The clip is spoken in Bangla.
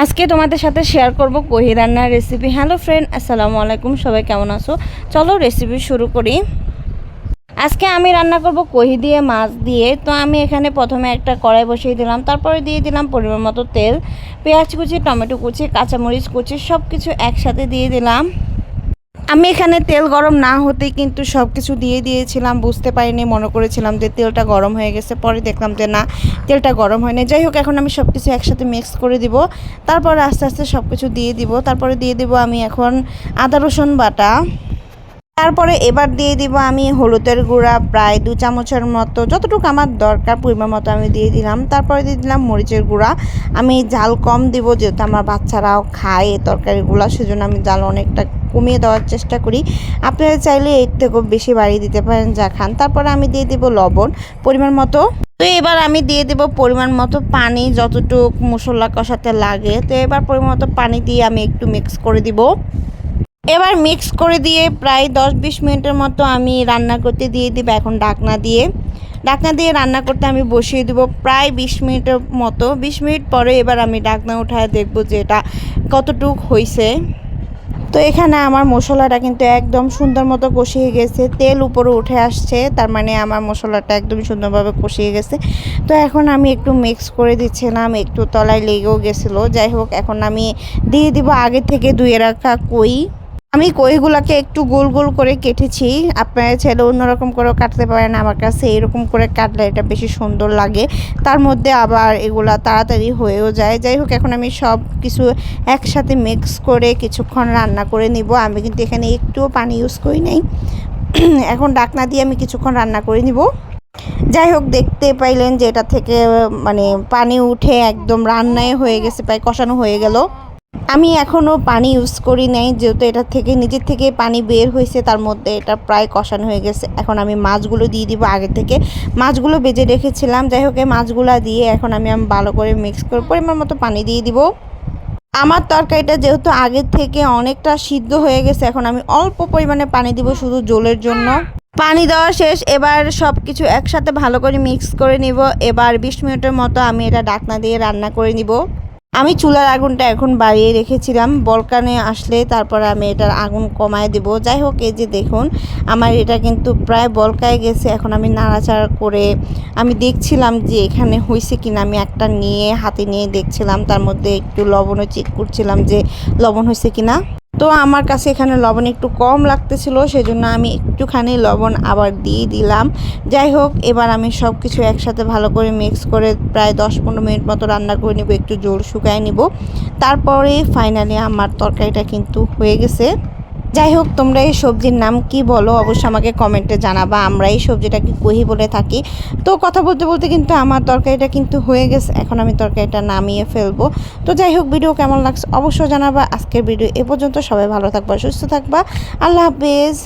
আজকে তোমাদের সাথে শেয়ার করব কহি রান্নার রেসিপি। হ্যালো ফ্রেন্ড, আসসালামু আলাইকুম। সবাই কেমন আছো? চলো রেসিপি শুরু করি। আজকে আমি রান্না করব কহি দিয়ে মাছ দিয়ে। তো আমি এখানে প্রথমে একটা কড়াই বসিয়ে দিলাম, তারপরে দিয়ে দিলাম পরিমাণ মতো তেল, পেঁয়াজ কুচি, টমেটো কুচি, কাঁচামরিচ কুচি সব কিছু একসাথে দিয়ে দিলাম। আমি এখানে তেল গরম না হতেই কিন্তু সব কিছু দিয়ে দিয়েছিলাম, বুঝতে পারিনি, মনে করেছিলাম যে তেলটা গরম হয়ে গেছে, পরে দেখলাম যে না, তেলটা গরম হয়নি। যাই হোক, এখন আমি সব কিছু একসাথে মিক্স করে দিব, তারপরে আস্তে আস্তে সব কিছু দিয়ে দিব। তারপরে দিয়ে দিব আমি এখন আদা রসুন বাটা। তারপরে এবার দিয়ে দিব আমি হলুদের গুঁড়া প্রায় 2 চামচের মতো, যতটুকু আমার দরকার পরিমাণ মতো আমি দিয়ে দিলাম। তারপরে দিয়ে দিলাম মরিচের গুঁড়া। আমি ঝাল কম দিব, যেহেতু আমার বাচ্চারাও খায় এই তরকারিগুলো, সেজন্য আমি ঝাল অনেকটা কমিয়ে দেওয়ার চেষ্টা করি। আপনারা চাইলে এর থেকেও বেশি বাড়িয়ে দিতে পারেন যা খান। তারপরে আমি দিয়ে দিব লবণ পরিমাণ মতো। তো এবার আমি দিয়ে দেব পরিমাণ মতো পানি, যতটুকু মশলা কষাতে লাগে। তো এবার পরিমাণ মতো পানি দিয়ে আমি একটু মিক্স করে দিব। এবার মিক্স করে দিয়ে প্রায় 10-20 মিনিটের মতো আমি রান্না করতে দিয়ে দিব। এখন ঢাকনা দিয়ে রান্না করতে আমি বসিয়ে দেবো প্রায় 20 মিনিটের মতো। 20 মিনিট পরে এবার আমি ঢাকনা উঠায় দেখব যে এটা কতটুক হয়েছে। তো এখানে আমার মশলাটা কিন্তু একদম সুন্দর মতো কষিয়ে গেছে, তেল উপরে উঠে আসছে, তার মানে আমার মশলাটা একদম সুন্দরভাবে কষিয়ে গেছে। তো এখন আমি একটু মিক্স করে দিচ্ছিলাম, একটু তলায় লেগেও গেছিলো। যাই হোক, এখন আমি দিয়ে দিব আগে থেকে ধুয়ে রাখা কই। আমি কইগুলোকে একটু গোল গোল করে কেটেছি, আপনারা চাইলে অন্যরকম করেও কাটতে পারেন। আমার কাছে এরকম করে কাটলে এটা বেশি সুন্দর লাগে, তার মধ্যে আবার এগুলা তাড়াতাড়ি হয়েও যায়। যাই হোক, এখন আমি সব কিছু একসাথে মিক্স করে কিছুক্ষণ রান্না করে নিব। আমি কিন্তু এখানে একটুও পানি ইউজ করি নাই। এখন ঢাকনা দিয়ে আমি কিছুক্ষণ রান্না করে নিব। যাই হোক, দেখতে পাইলেন যে এটা থেকে মানে পানি উঠে একদম রান্নায় হয়ে গেছে, প্রায় কষানো হয়ে গেল। আমি এখনও পানি ইউজ করি নাই, যেহেতু এটা থেকে নিজের থেকে পানি বের হয়েছে, তার মধ্যে এটা প্রায় কষানো হয়ে গেছে। এখন আমি মাছগুলো দিয়ে দিব, আগে থেকে মাছগুলো ভেজে রেখেছিলাম। যাই হোক, এই মাছগুলো দিয়ে এখন আমি ভালো করে মিক্স করে পরিমাণ মতো পানি দিয়ে দিব। আমার তরকারিটা যেহেতু আগের থেকে অনেকটা সিদ্ধ হয়ে গেছে, এখন আমি অল্প পরিমাণে পানি দিব শুধু ঝোলের জন্য। পানি দেওয়া শেষ, এবার সব কিছু একসাথে ভালো করে মিক্স করে নিব। এবার 20 মিনিটের মতো আমি এটা ঢাকনা দিয়ে রান্না করে নিব। আমি চুলার আগুনটা এখন বাড়িয়ে রেখেছিলাম, বলকানে আসলে তারপরে আমি এটার আগুন কমায় দেব। যাই হোক, এই যে দেখুন আমার এটা কিন্তু প্রায় বলকায় গেছে। এখন আমি নাড়াচাড়া করে আমি দেখছিলাম যে এখানে হয়েছে কিনা। আমি একটা নিয়ে হাতে নিয়ে দেখছিলাম, তার মধ্যে একটু লবণও চেক করছিলাম যে লবণ হয়েছে কিনা। তো আমার কাছে এখানে লবণ একটু কম লাগতেছিল, সেজন্য আমি একটুখানি লবণ আবার দিয়ে দিলাম। যাই হোক, এবার আমি সব কিছু একসাথে ভালো করে মিক্স করে প্রায় 10-15 মিনিট মতো রান্না করে নেব, একটু জোর শুকায় নিব। তারপরে ফাইনালি আমার তরকারিটা কিন্তু হয়ে গেছে। যাই হোক, তোমরা এই সবজির নাম কি বলো অবশ্যই আমাকে কমেন্টে জানাবা। আমরা এই সবজিটাকে কহি বলে থাকি। তো কথা বলতে বলতে কিন্তু আমার তরকারিটা কিন্তু হয়ে গেছে, এখন আমি তরকারিটা নামিয়ে ফেলবো। তো যাই হোক, ভিডিও কেমন লাগছে অবশ্যই জানাবা। আজকের ভিডিও এ পর্যন্ত। সবাই ভালো থাকবা, সুস্থ থাকবা। আল্লাহ হাফেজ।